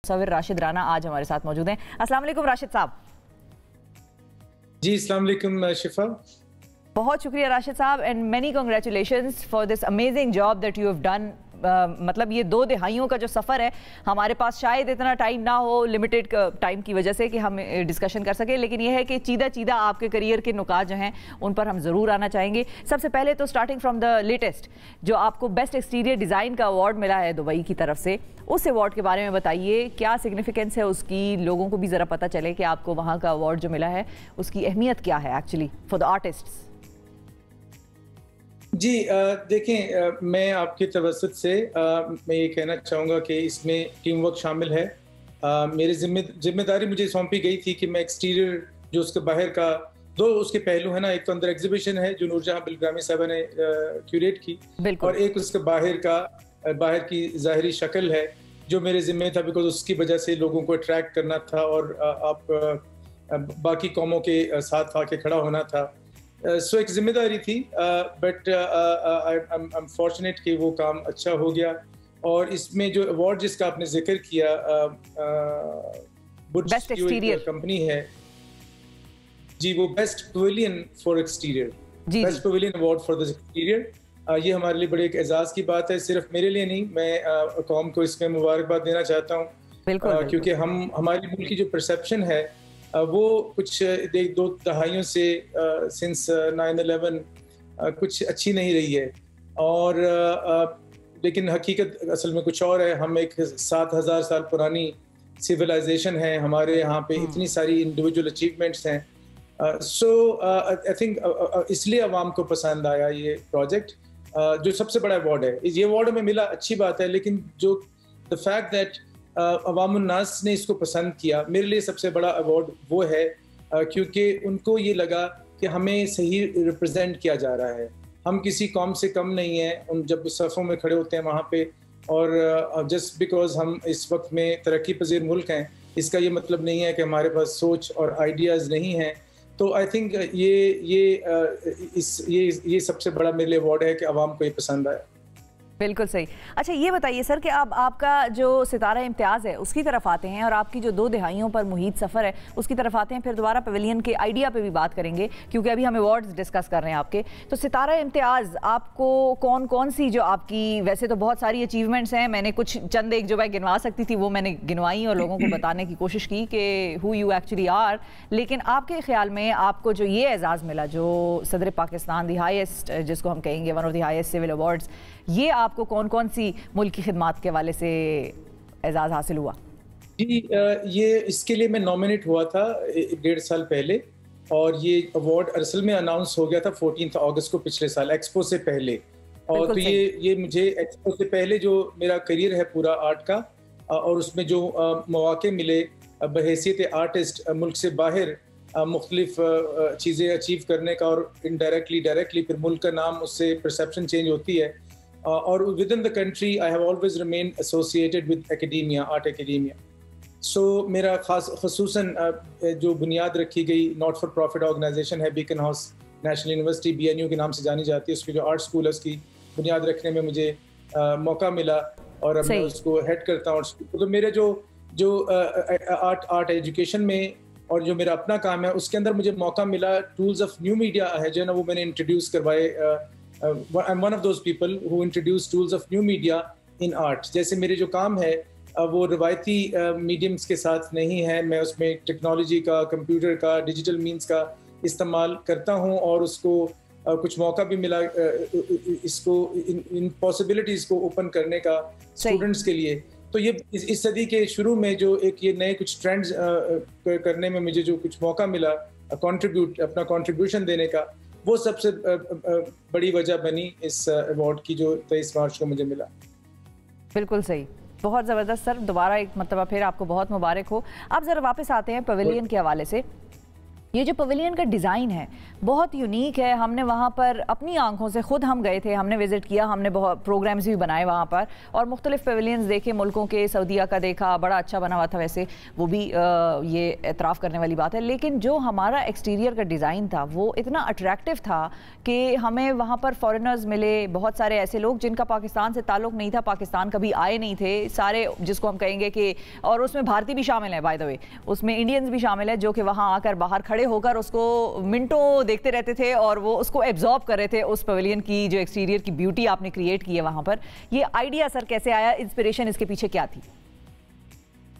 मुसव्विर राशिद राना आज हमारे साथ मौजूद हैं। अस्सलाम वालेकुम राशिद साहब। जी अस्सलाम वालेकुम शिफा। बहुत शुक्रिया राशिद साहब and many congratulations for this amazing job that you have done. मतलब ये 2 दहाइयों का जो सफ़र है, हमारे पास शायद इतना टाइम ना हो लिमिटेड टाइम की वजह से कि हम डिस्कशन कर सकें, लेकिन यह है कि चीदा चीदा आपके करियर के नुकात जो हैं उन पर हम ज़रूर आना चाहेंगे। सबसे पहले तो स्टार्टिंग फ्रॉम द लेटेस्ट, जो आपको बेस्ट एक्सटीरियर डिज़ाइन का अवार्ड मिला है दुबई की तरफ से, उस अवार्ड के बारे में बताइए, क्या सिग्निफिकेंस है उसकी, लोगों को भी ज़रा पता चले कि आपको वहाँ का अवार्ड जो मिला है उसकी अहमियत क्या है एक्चुअली फॉर द आर्टिस्ट्स। जी देखें, मैं आपके तवज्जुद से मैं ये कहना चाहूँगा कि इसमें टीम वर्क शामिल है। मेरी जिम्मेदारी मुझे सौंपी गई थी कि मैं एक्सटीरियर जो उसके बाहर का 2 उसके पहलू है ना, एक तो अंदर एग्जीबिशन है जो नूरजहां बिलग्रामी साहबा ने क्यूरेट की, और एक उसके बाहर की ज़ाहिरी शक्ल है जो मेरे ज़िम्मे था, बिकॉज उसकी वजह से लोगों को अट्रैक्ट करना था और आप बाकी कौमों के साथ आके खड़ा होना था। सो एक जिम्मेदारी थी, बट आई एम फॉर्चुनेट कि वो काम अच्छा हो गया। और इसमें जो अवार्ड जिसका आपने जिक्र किया, बेस्ट एक्सटीरियर कंपनी है जी, वो best pavilion for exterior, best pavilion award for the exterior. ये हमारे लिए बड़े एक एजाज़ की बात है, सिर्फ मेरे लिए नहीं, मैं कौम को इसमें मुबारकबाद देना चाहता हूँ, क्योंकि हमारी मुल्क की जो परसेप्शन है वो कुछ 2 दहाइयों से सिंस 9/11 कुछ अच्छी नहीं रही है। और लेकिन हकीकत असल में कुछ और है। हम एक 7000 साल पुरानी सिविलाइजेशन है, हमारे यहाँ पे इतनी सारी इंडिविजुअल अचीवमेंट्स हैं। सो आई थिंक इसलिए अवाम को पसंद आया ये प्रोजेक्ट, जो सबसे बड़ा अवार्ड है। ये अवार्ड में मिला, अच्छी बात है, लेकिन जो द फैक्ट दैट अवामुन्नास ने इसको पसंद किया, मेरे लिए सबसे बड़ा अवार्ड वो है, क्योंकि उनको ये लगा कि हमें सही रिप्रेजेंट किया जा रहा है, हम किसी कौम से कम नहीं हैं। उन जब सफ़ों में खड़े होते हैं वहाँ पे, और जस्ट बिकॉज हम इस वक्त में तरक्की पजीर मुल्क हैं, इसका ये मतलब नहीं है कि हमारे पास सोच और आइडियाज़ नहीं हैं। तो आई थिंक ये सबसे बड़ा मेरे लिए अवार्ड है कि अवाम को ये पसंद आया। बिल्कुल सही। अच्छा ये बताइए सर कि अब आपका जो सितारा इम्तियाज़ है उसकी तरफ आते हैं, और आपकी जो 2 दहाइयों पर मुहित सफ़र है उसकी तरफ आते हैं, फिर दोबारा पवेलियन के आइडिया पे भी बात करेंगे, क्योंकि अभी हम अवार्ड्स डिस्कस कर रहे हैं आपके। तो सितारा इम्तियाज़ आपको कौन कौन सी जो आपकी, वैसे तो बहुत सारी अचीवमेंट्स हैं, मैंने कुछ चंद एक जो मैं गिनवा सकती थी वो मैंने गिनवाई और लोगों को बताने की कोशिश की कि हु यू एक्चुअली आर, लेकिन आपके ख्याल में आपको जो ये एजाज़ मिला, जो सदर पाकिस्तान दी हाईएस्ट, जिसको हम कहेंगे one of the highest civil awards, ये आपको कौन कौन सी मुल्क की खिदमात के वाले से एजाज़ हासिल हुआ? जी ये इसके लिए मैं नॉमिनेट हुआ था 1.5 साल पहले, और ये अवार्ड असल में अनाउंस हो गया था 14 अगस्त को, पिछले साल एक्सपो से पहले। और तो ये मुझे एक्सपो से पहले जो मेरा करियर है पूरा आर्ट का, और उसमें जो मौके मिले बहैसियत आर्टिस्ट मुल्क से बाहर मुख्तलिफ चीज़ें अचीव करने का, और इनडायरेक्टली डायरेक्टली फिर मुल्क का नाम, उससे परसेप्शन चेंज होती है। और within the country I have always remain associated with academia, art academia. So मेरा खसूसन जो बुनियाद रखी गई नॉट फॉर प्रॉफिट ऑर्गेनाइजेशन है, Beacon House National University BNU के नाम से जानी जाती है, उसकी जो आर्ट स्कूल है उसकी बुनियाद रखने में मुझे मौका मिला, और अब मैं उसको हेड करता हूँ। तो मेरे जो आर्ट एजुकेशन में और जो मेरा अपना काम है उसके अंदर मुझे मौका मिला, टूल्स ऑफ न्यू मीडिया है जो ना, वो मैंने इंट्रोड्यूस करवाए। I'm one of those people who introduce tools of new media in art। जैसे मेरे जो काम है वो रवायती मीडियम्स के साथ नहीं है, मैं उसमें टेक्नोलॉजी का, कंप्यूटर का, डिजिटल मीन्स का इस्तेमाल करता हूँ, और उसको कुछ मौका भी मिला इसको इन पॉसिबिलिटीज़ को ओपन करने का स्टूडेंट्स के लिए। तो ये इस सदी के शुरू में जो एक ये नए कुछ ट्रेंड्स करने में मुझे जो कुछ मौका मिला अपना कॉन्ट्रीब्यूशन देने का, वो सबसे बड़ी वजह बनी इस अवार्ड की जो 23 मार्च को मुझे मिला। बिल्कुल सही, बहुत ज़बरदस्त सर, दोबारा एक मरतबा फिर आपको बहुत मुबारक हो। अब ज़रा वापस आते हैं पवेलियन के हवाले से। ये जो पवेलियन का डिज़ाइन है बहुत यूनिक है। हमने वहाँ पर अपनी आंखों से खुद हम गए थे, हमने विज़िट किया, हमने बहुत प्रोग्राम्स भी बनाए वहाँ पर और मुख्तलिफ पवेलियंस देखे मुल्कों के। सऊदीया का देखा, बड़ा अच्छा बना हुआ था वैसे, वो भी ये एतराफ़ करने वाली बात है। लेकिन जो हमारा एक्सटीरियर का डिज़ाइन था वो इतना अट्रैक्टिव था कि हमें वहाँ पर फॉरेनर्स मिले, बहुत सारे ऐसे लोग जिनका पाकिस्तान से ताल्लुक़ नहीं था, पाकिस्तान कभी आए नहीं थे, सारे जिसको हम कहेंगे कि, और उसमें भारतीय भी शामिल हैं बाय द वे, उसमें इंडियंस भी शामिल हैं जो कि वहाँ आकर बाहर खड़े होकर उसको मिनटों देखते रहते थे और वो उसको एब्जॉर्ब कर रहे थे, उस पवेलियन की जो एक्सटीरियर की ब्यूटी आपने क्रिएट की है वहाँ पर। ये आइडिया सर कैसे आया, इंस्पिरेशन इसके पीछे क्या थी?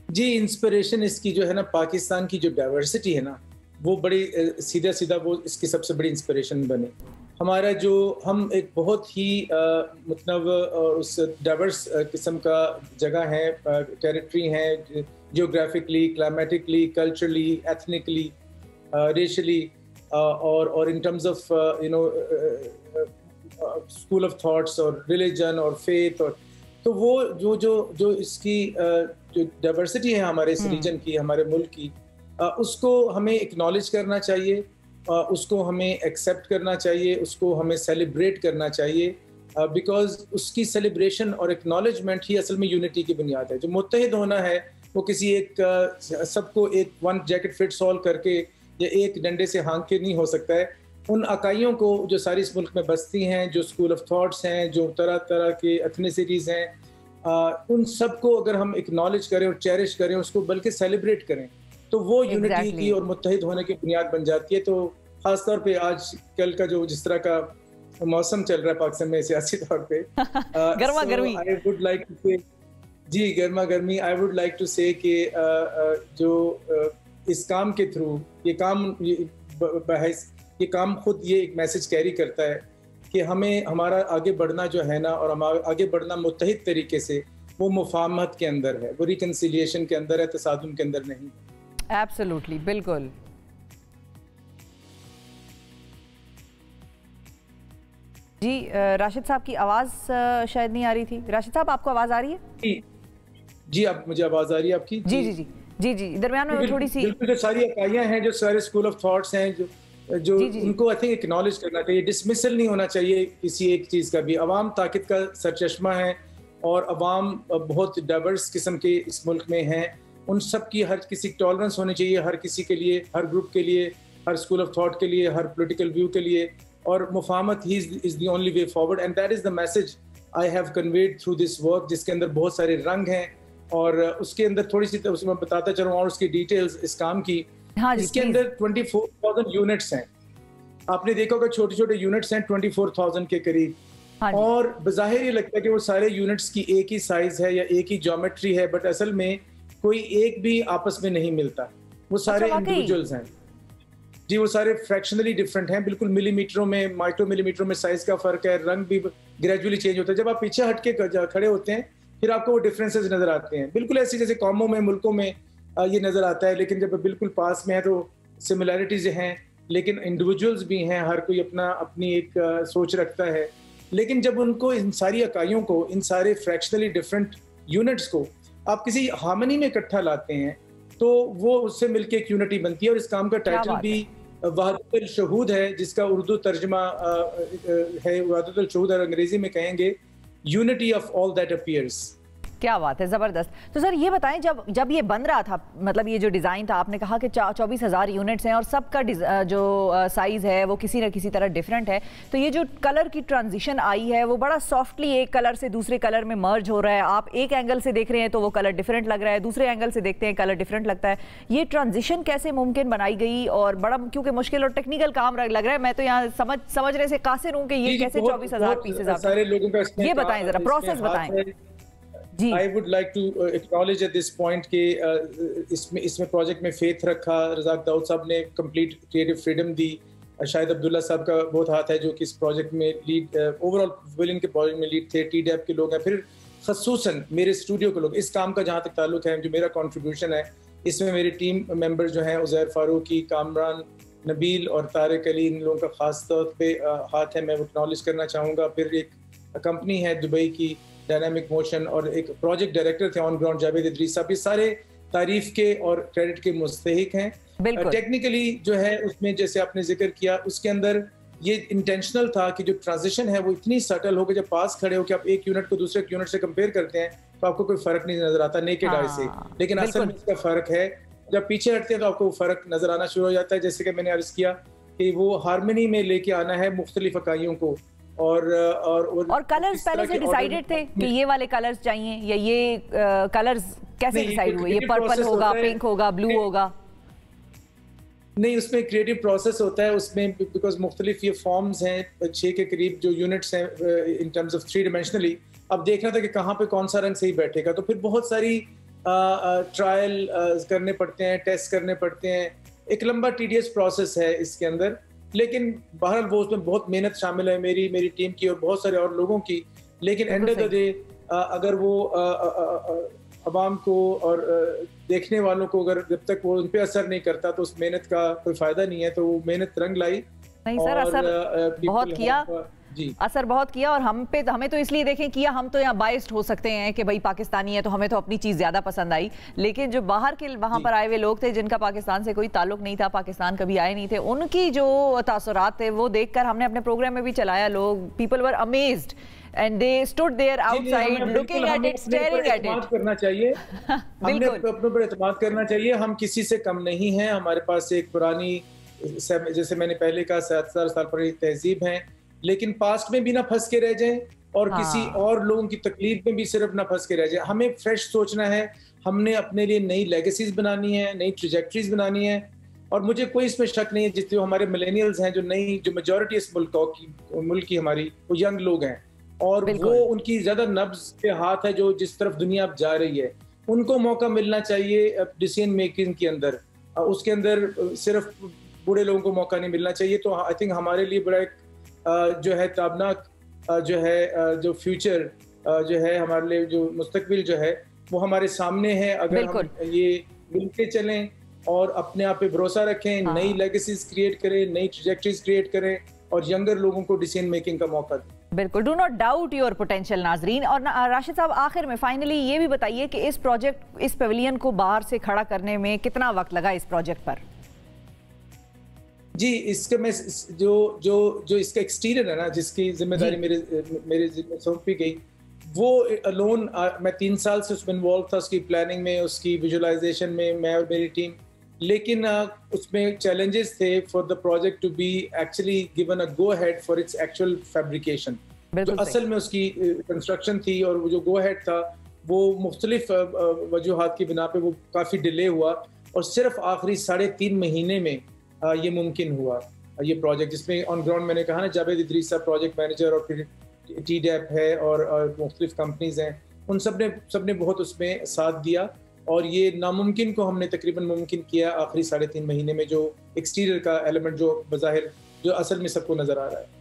जी, इंस्पिरेशन इसकी जो है ना, पाकिस्तान की जो डाइवर्सिटी है ना, वो बड़ी सीधा सीधा वो इसकी सबसे बड़ी इंस्पिरेशन बने। हमारा जो हम एक बहुत ही मतलब उस डाइवर्स किस्म का जगह है, टेरिटरी है, geographically, climatically, culturally, ethnically, rashly, और in terms of school of thoughts और रिलीजन और फेथ, और तो वो जो जो जो इसकी जो डाइवर्सिटी है हमारे इस रीजन की, हमारे मुल्क की, उसको हमें एक्नॉलेज करना चाहिए, उसको हमें एक्सेप्ट करना चाहिए, उसको हमें सेलिब्रेट करना चाहिए, बिकॉज उसकी सेलिब्रेशन और एक्नॉलेजमेंट ही असल में यूनिटी की बुनियाद है। जो मुत्तहिद होना है वो किसी एक सबको एक वन जैकेट फिट्स ऑल करके या एक डंडे से हाँक के नहीं हो सकता है। उन अकाइयों को जो सारी इस मुल्क में बसती हैं, जो स्कूल ऑफ थॉट्स हैं, जो तरह तरह के एथनिसिटीज़ हैं, उन सबको अगर हम एक्नॉलेज करें और चेरिश करें, उसको बल्कि सेलिब्रेट करें, तो वो यूनिटी की और मुत्तहिद होने की बुनियाद बन जाती है। तो ख़ासतौर पे आज कल का जो जिस तरह का मौसम चल रहा है पाकिस्तान में सियासी तौर पे, गर्मा गर्मी, आई वुड लाइक टू से, जी गर्मा गर्मी, आई वुड लाइक टू से कि जो इस काम के थ्रू ये काम खुद ये एक मैसेज कैरी करता है कि हमें हमारा आगे बढ़ना जो है ना, और हमारा आगे बढ़ना मुत्तहिद तरीके से, वो मुफाहमत के अंदर है, वो रिकन्सिलिएशन के अंदर है, तसादुम के अंदर नहीं। एब्सोल्युटली, बिल्कुल। जी, राशिद साहब की आवाज़ शायद नहीं आ रही थी। राशिद साहब, आपको आवाज़ आ रही है? जी, अब मुझे आवाज़ आ रही है आपकी? जी जी जी जी जी, दरमियान में थोड़ी सी, बिल्कुल, जो सारी इकाइयाँ हैं, जो सारे स्कूल ऑफ थॉट्स हैं, जो उनको आई थिंक एक्नॉलेज करना चाहिए, डिसमिसल नहीं होना चाहिए किसी एक चीज़ का भी। अवाम ताकत का सरचश्मा है और अवाम बहुत डाइवर्स किस्म के इस मुल्क में हैं। उन सब की हर किसी की टॉलरेंस होनी चाहिए, हर किसी के लिए, हर ग्रुप के लिए, हर स्कूल ऑफ थॉट के लिए, हर पोलिटिकल व्यू के लिए, और मुफाहमत ही is the only way forward, and that is the message I have conveyed through this work, जिसके अंदर बहुत सारे रंग हैं और उसके अंदर थोड़ी सी उसमें बताता चलूँ और उसकी डिटेल्स इस काम की। हाँ, इसके अंदर 24,000 यूनिट्स हैं। आपने देखा होगा छोटे छोटे यूनिट्स हैं 24,000 के करीब। हाँ, और बज़ाहिर ये लगता है कि वो सारे यूनिट्स की एक ही साइज है या एक ही ज्योमेट्री है, बट असल में कोई एक भी आपस में नहीं मिलता। वो सारे इंडिविजुअल्स हैं जी, वो सारे फ्रैक्शनली डिफरेंट हैं, बिल्कुल मिलीमीटरों में, माइक्रो मिलीमीटरों में साइज का फर्क है, रंग भी ग्रेजुअली चेंज होता है। जब आप पीछे हटके खड़े होते हैं फिर आपको वो डिफरेंसेस नजर आते हैं, बिल्कुल ऐसे जैसे कौमों में, मुल्कों में ये नजर आता है, लेकिन जब बिल्कुल पास में है तो सिमिलैरिटीज हैं, लेकिन इंडिविजुअल्स भी हैं, हर कोई अपनी एक सोच रखता है। लेकिन जब उनको, इन सारी इकाइयों को, इन सारे फ्रैक्शनली डिफरेंट यूनिट्स को आप किसी हार्मनी में इकट्ठा लाते हैं तो वो उससे मिलके एक यूनिटी बनती है। और इस काम का टाइटल भी वहदतुल शहूद है, जिसका उर्दू तर्जमा है वहदतुल शहूद, और अंग्रेजी में कहेंगे unity of all that appears. क्या बात है, ज़बरदस्त। तो सर ये बताएं, जब ये बन रहा था, मतलब ये जो डिज़ाइन था, आपने कहा कि 24,000 यूनिट्स हैं और सबका जो साइज़ है वो किसी न किसी तरह डिफरेंट है, तो ये जो कलर की ट्रांजिशन आई है वो बड़ा सॉफ्टली एक कलर से दूसरे कलर में मर्ज हो रहा है। आप एक एंगल से देख रहे हैं तो वो कलर डिफरेंट लग रहा है, दूसरे एंगल से देखते हैं कलर डिफरेंट लगता है। ये ट्रांजिशन कैसे मुमकिन बनाई गई, और बड़ा क्योंकि मुश्किल और टेक्निकल काम लग रहा है, मैं तो यहाँ समझने से कासिर हूँ कि ये कैसे 24,000 पीसेज आप, सारे लोगों का, ये बताएं जरा, प्रोसेस बताएं। I would like to acknowledge at this point कि इसमें प्रोजेक्ट में फेथ रखा, रज़ाक दाऊद साहब ने कंप्लीट क्रिएटिव फ्रीडम दी, शाहिद अब्दुल्ला साहब का बहुत हाथ है जो कि इस प्रोजेक्ट में लीड, ओवरऑल पवेलियन के प्रोजेक्ट में लीड थे, TDAP के लोग हैं, फिर खसूसन मेरे स्टूडियो के लोग। इस काम का जहाँ तक ताल्लुक है, जो मेरा कंट्रीब्यूशन है, इसमें मेरे टीम मेंबर जो हैं, उज़ैर फारूकी, कामरान, नबील और तारिक अली, इन लोगों का खास तौर पे हाथ है, मैं वो एक्नॉलेज करना चाहूँगा। फिर एक कंपनी है दुबई की, डायनामिक मोशन, और एक प्रोजेक्ट डायरेक्टर थे ऑन ग्राउंड जावेद इदरीस साहब। ये सारे तारीफ के और क्रेडिट के मुस्तहिक हैं। टेक्निकली जो है उसमें जैसे आपने जिक्र किया उसके अंदर ये इंटेंशनल था कि जो ट्रांजिशन है वो इतनी सटल हो कि जब पास खड़े हो कि आप एक यूनिट को दूसरे यूनिट से कंपेयर करते हैं तो आपको कोई फर्क नहीं नजर आता नेकेड आई से, लेकिन असल में इसका फर्क है। जब पीछे हटते हैं तो आपको फर्क नजर आना शुरू हो जाता है। जैसे कि मैंने अर्ज किया कि वो हार्मनी में लेके आना है मुख्तलिफ इकाइयों को और कलर्स पहले से डिसाइडेड थे कि ये वाले कलर्स चाहिए या ये कलर्स कैसे डिसाइड हुए? ये पर्पल होगा, पिंक होगा, ब्लू होगा? नहीं, उसमें क्रिएटिव प्रोसेस होता है उसमें, बिकॉज मुख्तलिफ ये फॉर्म्स हैं 6 के करीब जो यूनिट्स हैं इन टर्म्स ऑफ 3 डायमेंशनली। अब देखना था कि कहाँ पे कौन सा रंग सही बैठेगा, तो फिर बहुत सारी ट्रायल करने पड़ते हैं, टेस्ट करने पड़ते हैं, एक लंबा टीडियस प्रोसेस है इसके अंदर। लेकिन बहरहाल वो उसमें बहुत मेहनत शामिल है मेरी टीम की और बहुत सारे और लोगों की। लेकिन एंड ऑफ द डे अगर वो अवाम को और देखने वालों को अगर जब तक वो उन पे असर नहीं करता तो उस मेहनत का कोई फायदा नहीं है। तो वो मेहनत रंग लाई। नहीं सर, असर बहुत किया जी, असर बहुत किया। और हमें तो इसलिए देखें किया, हम तो यहाँ बाइस्ड हो सकते हैं कि भाई पाकिस्तानी है तो हमें तो अपनी चीज़ ज़्यादा पसंद आई, लेकिन जो बाहर के वहाँ पर आए हुए लोग थे जिनका पाकिस्तान से कोई ताल्लुक नहीं था, पाकिस्तान कभी आए नहीं थे, उनकी जो तासुरात थे वो देखकर हमने अपने प्रोग्राम में भी चलाया। लोग people were amazed and they stood there outside looking at it, staring at it। करना चाहिए हमने अपने पर एतमाद करना चाहिए। हम किसी से कम नहीं हैं। हमारे पास एक पुरानी, जैसे मैंने पहले कहा, 70 साल पुरानी तहजीब है, लेकिन पास्ट में भी ना फंस के रह जाएं और किसी और लोगों की तकलीफ में भी सिर्फ ना फंस के रह जाएं। हमें फ्रेश सोचना है। हमने अपने लिए नई लेगेसीज बनानी है, नई ट्रेजेक्टरीज बनानी है। और मुझे कोई इसमें शक नहीं है जितने हमारे मिलेनियल्स हैं, जो मेजॉरिटी इस मुल्क की हमारी, वो यंग लोग हैं और वो उनकी ज्यादा नब्ज के हाथ है जो जिस तरफ दुनिया अब जा रही है। उनको मौका मिलना चाहिए डिसीजन मेकिंग के अंदर। उसके अंदर सिर्फ बूढ़े लोगों को मौका नहीं मिलना चाहिए। तो आई थिंक हमारे लिए बड़ा एक जो है ताबनाक जो है जो फ्यूचर जो है हमारे लिए, जो मुस्तकबिल जो है वो हमारे सामने है। अगर हम ये मिलके चलें और अपने आप पे भरोसा रखें, नई लेगेसीज क्रिएट करें, नई ट्रैजेक्टरीज क्रिएट करें और यंगर लोगों को डिसीजन मेकिंग का मौका दें। बिल्कुल, do not doubt your potential नाजरीन। और राशिद साहब, आखिर में फाइनली ये भी बताइए कि इस प्रोजेक्ट, इस पेविलियन को बाहर से खड़ा करने में कितना वक्त लगा इस प्रोजेक्ट पर? जी, इसके में जो इसका एक्सटीरियर है ना, जिसकी जिम्मेदारी मेरे जिम्मे सौंपी गई, वो अलोन मैं 3 साल से उसमें इन्वॉल्व था, उसकी प्लानिंग में, उसकी विजुअलाइजेशन में, मैं और मेरी टीम। लेकिन उसमें चैलेंजेस थे for the project to be actually given a go ahead for its actual fabrication. जो असल में उसकी कंस्ट्रक्शन थी और वो जो गो अहेड था वो मुख्तलिफ वजूहात की बिना पे वो काफ़ी डिले हुआ और सिर्फ आखिरी 3.5 महीने में ये मुमकिन हुआ ये प्रोजेक्ट, जिसमें ऑन ग्राउंड मैंने कहा ना, जावेद इदरीस साहब प्रोजेक्ट मैनेजर और फिर TDAP है और मुख्तलिफ कंपनीज हैं, उन सब ने बहुत उसमें साथ दिया और ये नामुमकिन को हमने तकरीबन मुमकिन किया आखिरी 3.5 महीने में। जो एक्सटीरियर का एलिमेंट जो बज़ाहिर जो असल में सबको नजर आ रहा है।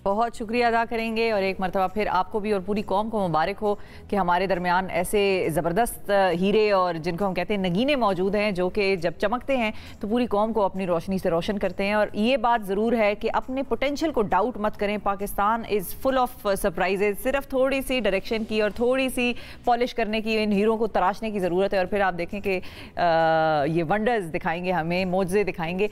बहुत शुक्रिया अदा करेंगे और एक मरतबा फिर आपको भी और पूरी कौम को मुबारक हो कि हमारे दरमियान ऐसे ज़बरदस्त हीरे और जिनको हम कहते हैं नगीने मौजूद हैं, जो कि जब चमकते हैं तो पूरी कौम को अपनी रोशनी से रोशन करते हैं। और ये बात ज़रूर है कि अपने पोटेंशियल को डाउट मत करें। Pakistan is full of surprises. सिर्फ थोड़ी सी डायरेक्शन की और थोड़ी सी पॉलिश करने की, इन हीरों को तराशने की ज़रूरत है और फिर आप देखें कि ये वंडर्स दिखाएंगे, हमें मौजज़े दिखाएंगे।